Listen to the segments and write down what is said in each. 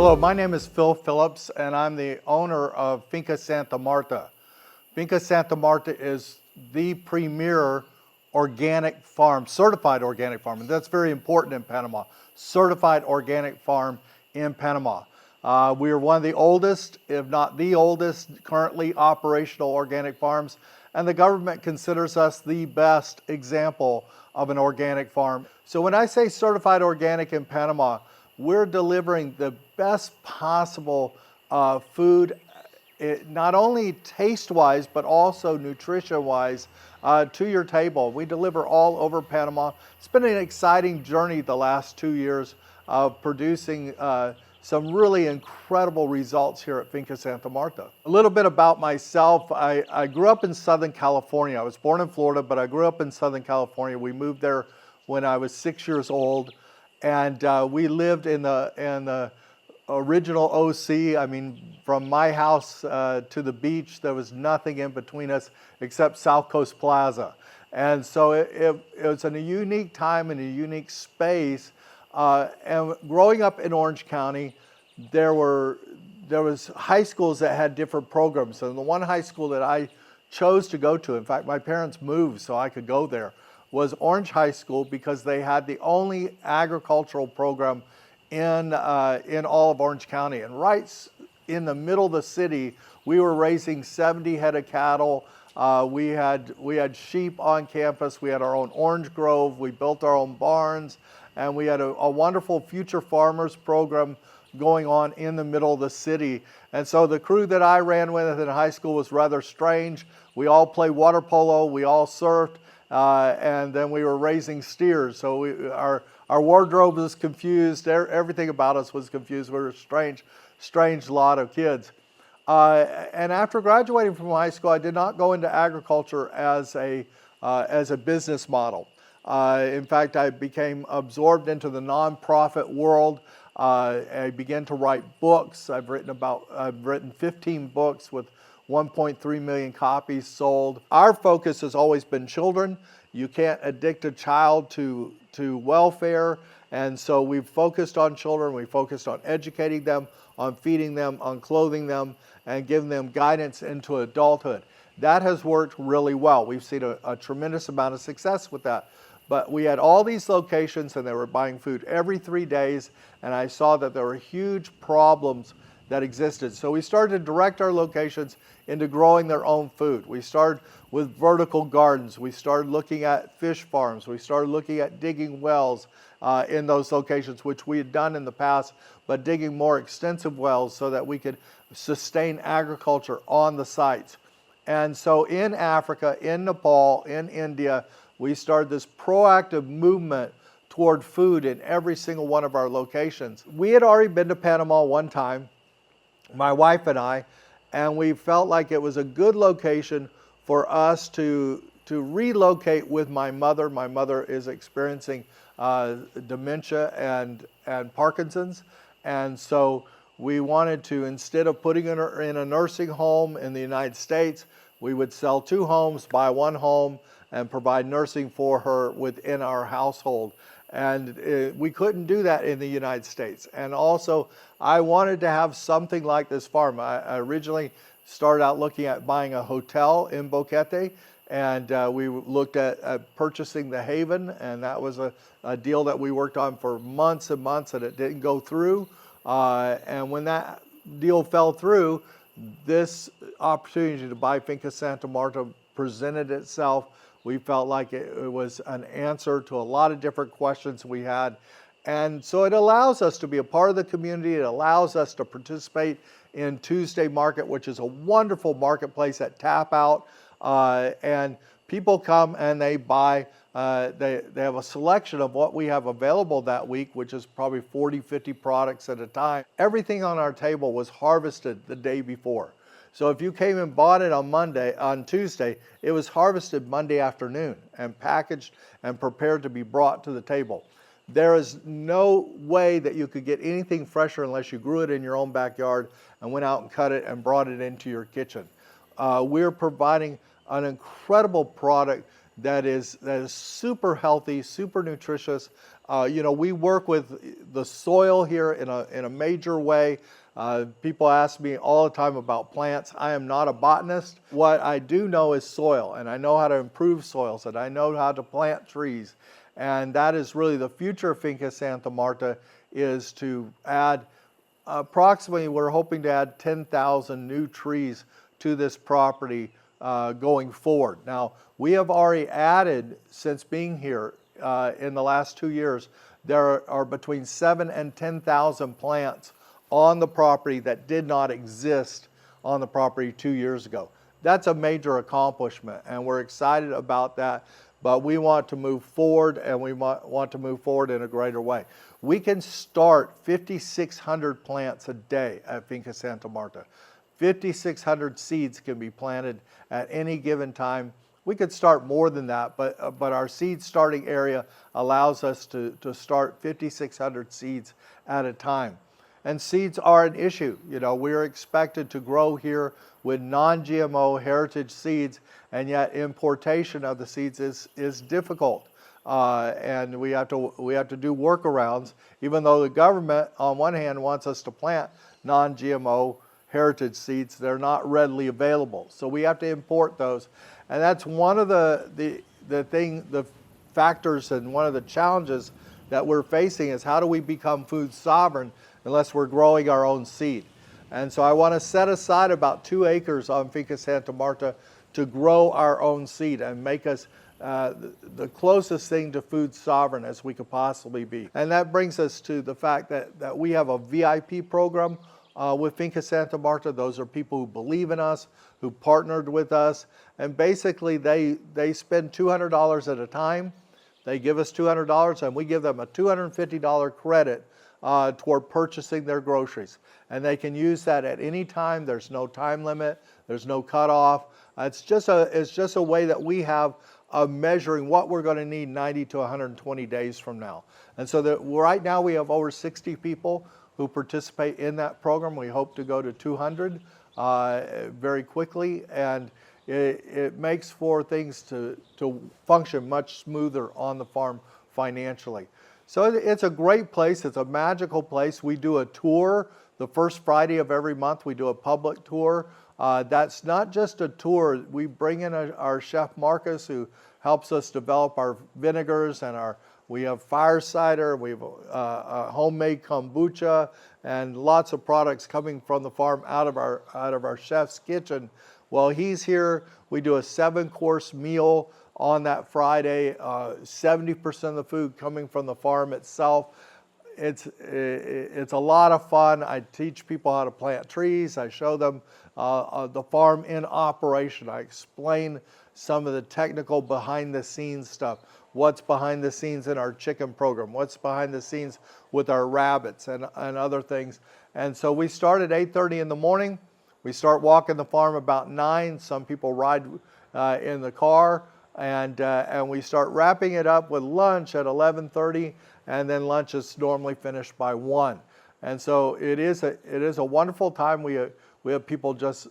Hello, my name is Phil Phillips, and I'm the owner of Finca Santa Marta. Finca Santa Marta is the premier organic farm, certified organic farm, and that's very important in Panama. Certified organic farm in Panama. We are one of the oldest, if not the oldest, currently operational organic farms, and the government considers us the best example of an organic farm. So when I say certified organic in Panama, we're delivering the best possible food, not only taste-wise, but also nutrition-wise, to your table. We deliver all over Panama. It's been an exciting journey the last 2 years of producing some really incredible results here at Finca Santa Marta. A little bit about myself. I grew up in Southern California. I was born in Florida, but I grew up in Southern California. We moved there when I was 6 years old. And we lived in the original OC. I mean, from my house to the beach, there was nothing in between us except South Coast Plaza. And so it was in a unique time and a unique space. And growing up in Orange County, there was high schools that had different programs. And the one high school that I chose to go to, in fact, my parents moved so I could go there, was Orange High School, because they had the only agricultural program in all of Orange County. And right in the middle of the city, we were raising 70 head of cattle. We had sheep on campus. We had our own orange grove. We built our own barns. And we had a wonderful Future Farmers program going on in the middle of the city. And so the crew that I ran with in high school was rather strange. We all played water polo. We all surfed. And then we were raising steers, so our wardrobe was confused. Everything about us was confused. We were a strange lot of kids. And after graduating from high school, I did not go into agriculture as a business model. In fact, I became absorbed into the nonprofit world. I began to write books. I've written 15 books with 1.3 million copies sold. Our focus has always been children. You can't addict a child to welfare. And so we've focused on children. We focused on educating them, on feeding them, on clothing them, and giving them guidance into adulthood. That has worked really well. We've seen a tremendous amount of success with that. But we had all these locations and they were buying food every 3 days. And I saw that there were huge problems that existed. So we started to direct our locations into growing their own food. We started with vertical gardens. We started looking at fish farms. We started looking at digging wells in those locations, which we had done in the past, but digging more extensive wells so that we could sustain agriculture on the sites. And so in Africa, in Nepal, in India, we started this proactive movement toward food in every single one of our locations. We had already been to Panama one time, my wife and I, and we felt like it was a good location for us to relocate with my mother. My mother is experiencing dementia and Parkinson's, and so we wanted to, instead of putting her in a nursing home in the United States, we would sell 2 homes, buy 1 home, and provide nursing for her within our household. And we couldn't do that in the United States. And also, I wanted to have something like this farm. I originally started out looking at buying a hotel in Boquete, and we looked at purchasing the Haven, and that was a deal that we worked on for months and months, and it didn't go through. And when that deal fell through, this opportunity to buy Finca Santa Marta presented itself. We felt like it was an answer to a lot of different questions we had. And so it allows us to be a part of the community. It allows us to participate in Tuesday Market, which is a wonderful marketplace at Tap Out. And people come and they buy, they have a selection of what we have available that week, which is probably 40, 50 products at a time. Everything on our table was harvested the day before. So if you came and bought it on Tuesday, it was harvested Monday afternoon and packaged and prepared to be brought to the table. There is no way that you could get anything fresher unless you grew it in your own backyard and went out and cut it and brought it into your kitchen. We're providing an incredible product that is super healthy, super nutritious. We work with the soil here in a major way. People ask me all the time about plants. I am not a botanist. What I do know is soil, and I know how to improve soils, and I know how to plant trees. And that is really the future of Finca Santa Marta, is to add approximately, we're hoping to add 10,000 new trees to this property going forward. Now, we have already added, since being here in the last 2 years, there are between 7,000 and 10,000 plants on the property that did not exist on the property 2 years ago. That's a major accomplishment, and we're excited about that, but we want to move forward, and we want to move forward in a greater way. We can start 5,600 plants a day at Finca Santa Marta. 5,600 seeds can be planted at any given time. We could start more than that, but our seed starting area allows us to start 5,600 seeds at a time. And seeds are an issue. We're expected to grow here with non-GMO heritage seeds, and yet importation of the seeds is difficult. And we have to do workarounds, even though the government, on one hand, wants us to plant non-GMO heritage seeds. They're not readily available, so we have to import those. And that's one of the factors, and one of the challenges that we're facing is, how do we become food sovereign unless we're growing our own seed? And so I want to set aside about 2 acres on Finca Santa Marta to grow our own seed and make us the closest thing to food sovereign as we could possibly be. And that brings us to the fact that we have a VIP program with Finca Santa Marta. Those are people who believe in us, who partnered with us, and basically they spend $200 at a time. They give us $200, and we give them a $250 credit toward purchasing their groceries. And they can use that at any time. There's no time limit. There's no cutoff. It's just a way that we have of measuring what we're going to need 90 to 120 days from now. And so right now we have over 60 people who participate in that program. We hope to go to 200 very quickly, and it makes for things to function much smoother on the farm financially. So it's a great place. It's a magical place. We do a tour the first Friday of every month. We do a public tour. That's not just a tour. We bring in our chef Marcus, who helps us develop our vinegars, and we have fire cider, we have a homemade kombucha, and lots of products coming from the farm out of our chef's kitchen. While he's here, we do a 7-course meal on that Friday. 70% of the food coming from the farm itself. It's a lot of fun. I teach people how to plant trees. I show them the farm in operation. I explain some of the technical behind the scenes stuff. What's behind the scenes in our chicken program, what's behind the scenes with our rabbits and other things. And so we start at 8:30 in the morning. We start walking the farm about 9. Some people ride in the car, and we start wrapping it up with lunch at 11:30, and then lunch is normally finished by 1. And so it is a wonderful time. We have people just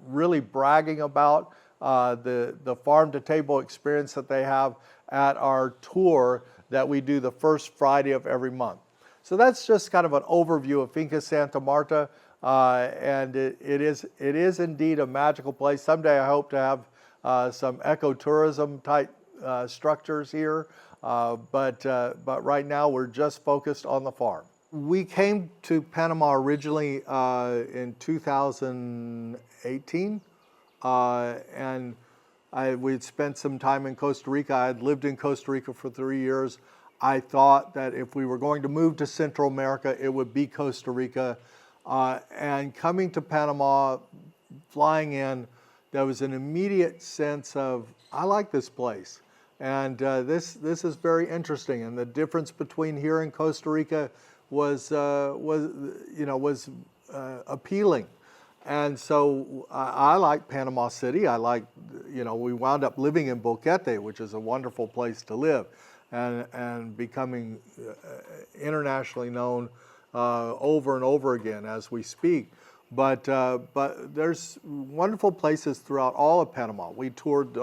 really bragging about the farm to table experience that they have at our tour that we do the first Friday of every month. So that's just kind of an overview of Finca Santa Marta, and it is indeed a magical place. Someday I hope to have some ecotourism type structures here, but right now we're just focused on the farm. We came to Panama originally in 2018, and we'd spent some time in Costa Rica. I had lived in Costa Rica for 3 years. I thought that if we were going to move to Central America, it would be Costa Rica. And coming to Panama, flying in, there was an immediate sense of, I like this place. And this is very interesting. And the difference between here and Costa Rica was appealing. And so I like Panama City. I like, we wound up living in Boquete, which is a wonderful place to live, and becoming internationally known over and over again as we speak. But there's wonderful places throughout all of Panama. We toured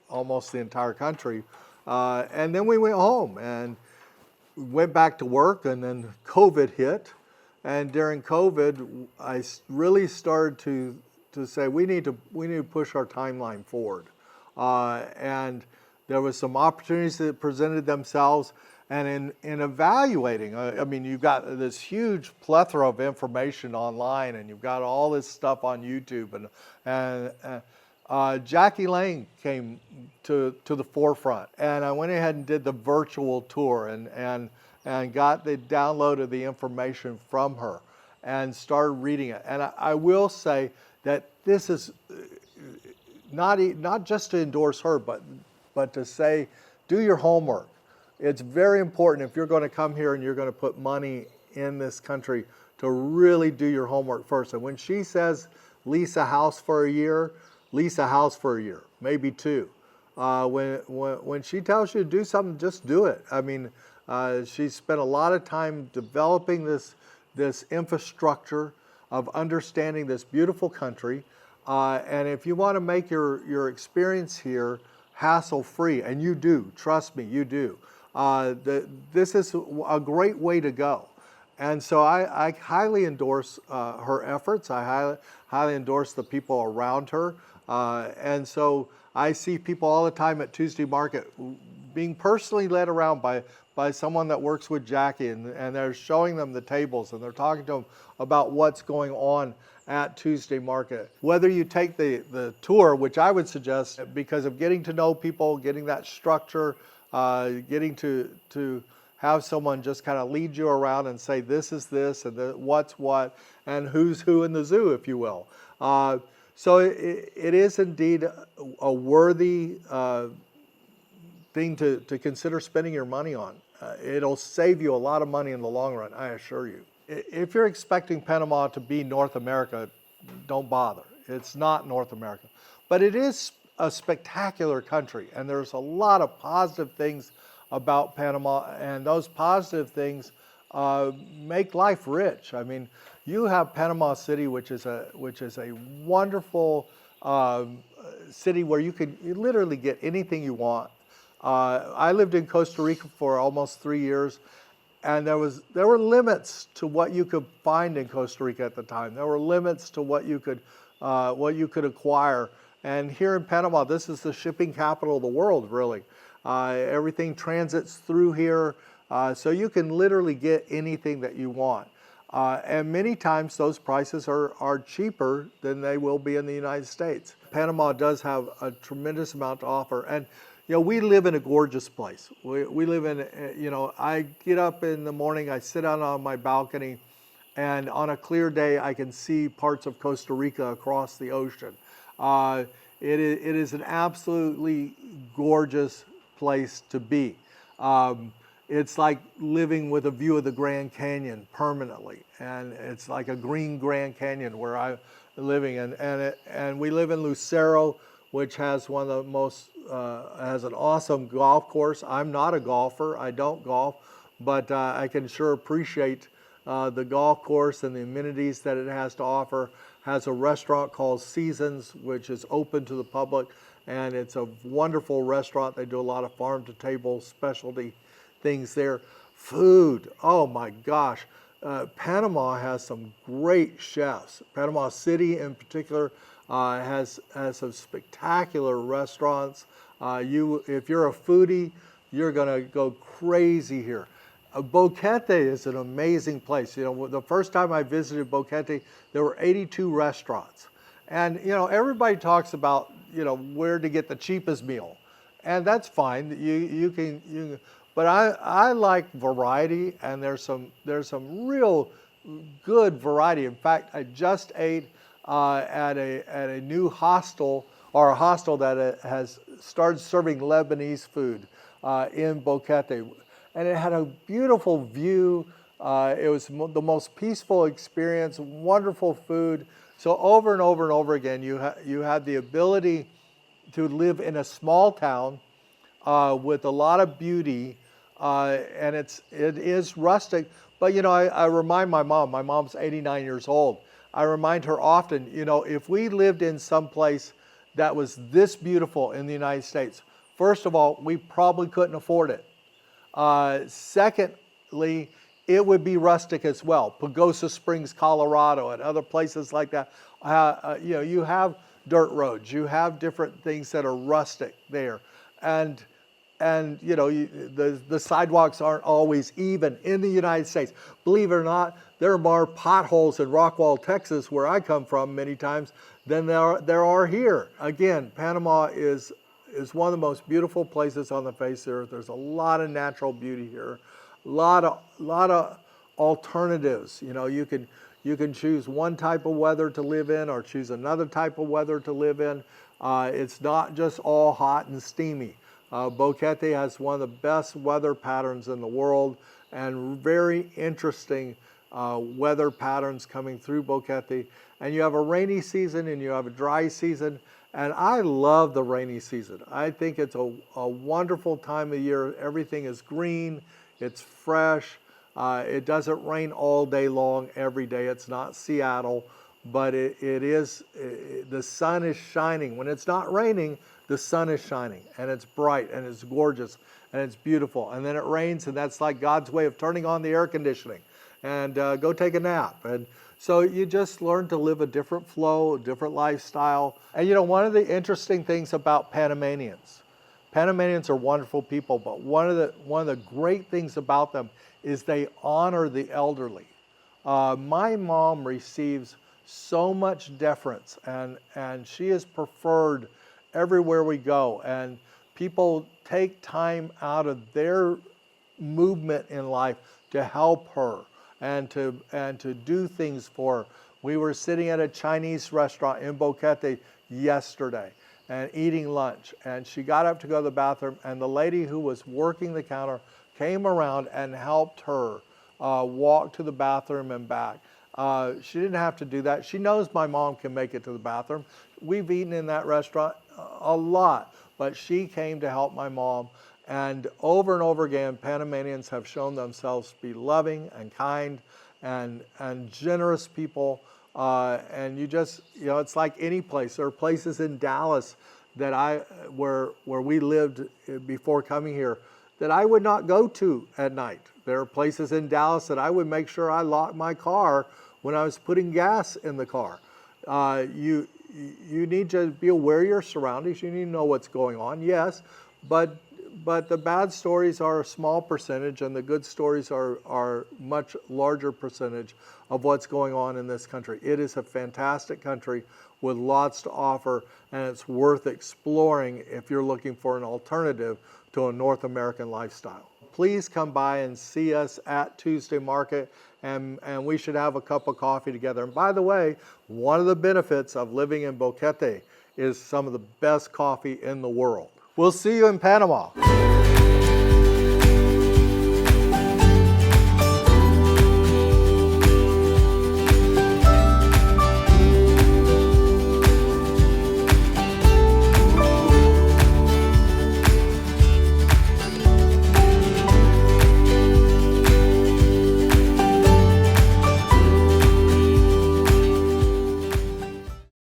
almost the entire country, and then we went home and went back to work, and then COVID hit. And during COVID, I really started to say we need to push our timeline forward. And there was some opportunities that presented themselves. And in evaluating, I mean, you've got this huge plethora of information online, and you've got all this stuff on YouTube, and Jackie Lane came to the forefront, and I went ahead and did the virtual tour and got the download of the information from her and started reading it. And I will say that this is not just to endorse her, but to say, do your homework. It's very important if you're going to come here and you're going to put money in this country to really do your homework first. And when she says lease a house for a year, lease a house for a year, maybe two. When she tells you to do something, just do it. I mean, she spent a lot of time developing this infrastructure of understanding this beautiful country. And if you want to make your experience here hassle-free, and you do, trust me, you do, this is a great way to go. And so I highly endorse her efforts. I highly endorse the people around her. And so I see people all the time at Tuesday Market being personally led around by someone that works with Jackie, and they're showing them the tables, and they're talking to them about what's going on at Tuesday Market. Whether you take the tour, which I would suggest because of getting to know people, getting that structure, getting to have someone just kind of lead you around and say this is this and what's what and who's who in the zoo, if you will. So it is indeed a worthy thing to consider spending your money on. It'll save you a lot of money in the long run, I assure you. If you're expecting Panama to be North America, don't bother. It's not North America. But it is a spectacular country, and there's a lot of positive things about Panama, and those positive things make life rich. I mean, you have Panama City, which is a wonderful city where you literally get anything you want. I lived in Costa Rica for almost 3 years, and there were limits to what you could find in Costa Rica at the time. There were limits to what you could acquire. And here in Panama, this is the shipping capital of the world, really. Everything transits through here, so you can literally get anything that you want. And many times those prices are cheaper than they will be in the United States. Panama does have a tremendous amount to offer. And you know, we live in a gorgeous place. We live in, you know, I get up in the morning, I sit out on my balcony, and on a clear day, I can see parts of Costa Rica across the ocean. It is an absolutely gorgeous place to be. It's like living with a view of the Grand Canyon permanently, and it's like a green Grand Canyon where I'm living. And we live in Lucero, which has one of the most has an awesome golf course. I'm not a golfer, I don't golf, but I can sure appreciate the golf course and the amenities that it has to offer. Has a restaurant called Seasons, which is open to the public, and it's a wonderful restaurant. They do a lot of farm-to-table specialty things there. Food, oh my gosh. Panama has some great chefs. Panama City in particular has some spectacular restaurants. If you're a foodie, you're gonna go crazy here. Boquete is an amazing place. You know, the first time I visited Boquete, there were 82 restaurants. And, you know, everybody talks about, you know, where to get the cheapest meal. And that's fine, you can, but I like variety, and there's some real good variety. In fact, I just ate at a new hostel, or a hostel that has started serving Lebanese food in Boquete. And it had a beautiful view. It was the most peaceful experience, wonderful food. So over and over and over again, you had the ability to live in a small town with a lot of beauty, and it is rustic. But you know, I remind my mom's 89 years old. I remind her often, you know, if we lived in some place that was this beautiful in the United States, first of all, we probably couldn't afford it. Secondly, it would be rustic as well. Pagosa Springs, Colorado, and other places like that. You know, you have dirt roads, you have different things that are rustic there, and you know, the sidewalks aren't always even in the United States. Believe it or not, there are more potholes in Rockwall, Texas, where I come from, many times than there are here. Again, Panama is one of the most beautiful places on the face of the earth. There's a lot of natural beauty here, a lot of alternatives. You know, you can choose one type of weather to live in or choose another type of weather to live in. It's not just all hot and steamy. Boquete has one of the best weather patterns in the world, and very interesting weather patterns coming through Boquete. And you have a rainy season and you have a dry season. And I love the rainy season. I think it's a wonderful time of year. Everything is green, it's fresh. It doesn't rain all day long every day. It's not Seattle, but the sun is shining. When it's not raining, the sun is shining, and it's bright, and it's gorgeous, and it's beautiful. And then it rains, and that's like God's way of turning on the air conditioning and go take a nap. And so you just learn to live a different flow, a different lifestyle. And you know, one of the interesting things about Panamanians are wonderful people, but one of the great things about them is they honor the elderly. My mom receives so much deference, and she is preferred everywhere we go, and people take time out of their movement in life to help her and to do things for her. We were sitting at a Chinese restaurant in Boquete yesterday and eating lunch, and she got up to go to the bathroom, and the lady who was working the counter came around and helped her walk to the bathroom and back. She didn't have to do that. She knows my mom can make it to the bathroom. We've eaten in that restaurant a lot, but she came to help my mom. And over again, Panamanians have shown themselves to be loving and kind and generous people. And you know, it's like any place. There are places in Dallas that where we lived before coming here that I would not go to at night. There are places in Dallas that I would make sure I locked my car when I was putting gas in the car. You need to be aware of your surroundings. You need to know what's going on, yes, but the bad stories are a small percentage, and the good stories are much larger percentage of what's going on in this country. It is a fantastic country with lots to offer, and it's worth exploring if you're looking for an alternative to a North American lifestyle. Please come by and see us at Tuesday Market, and we should have a cup of coffee together. And by the way, one of the benefits of living in Boquete is some of the best coffee in the world. We'll see you in Panama.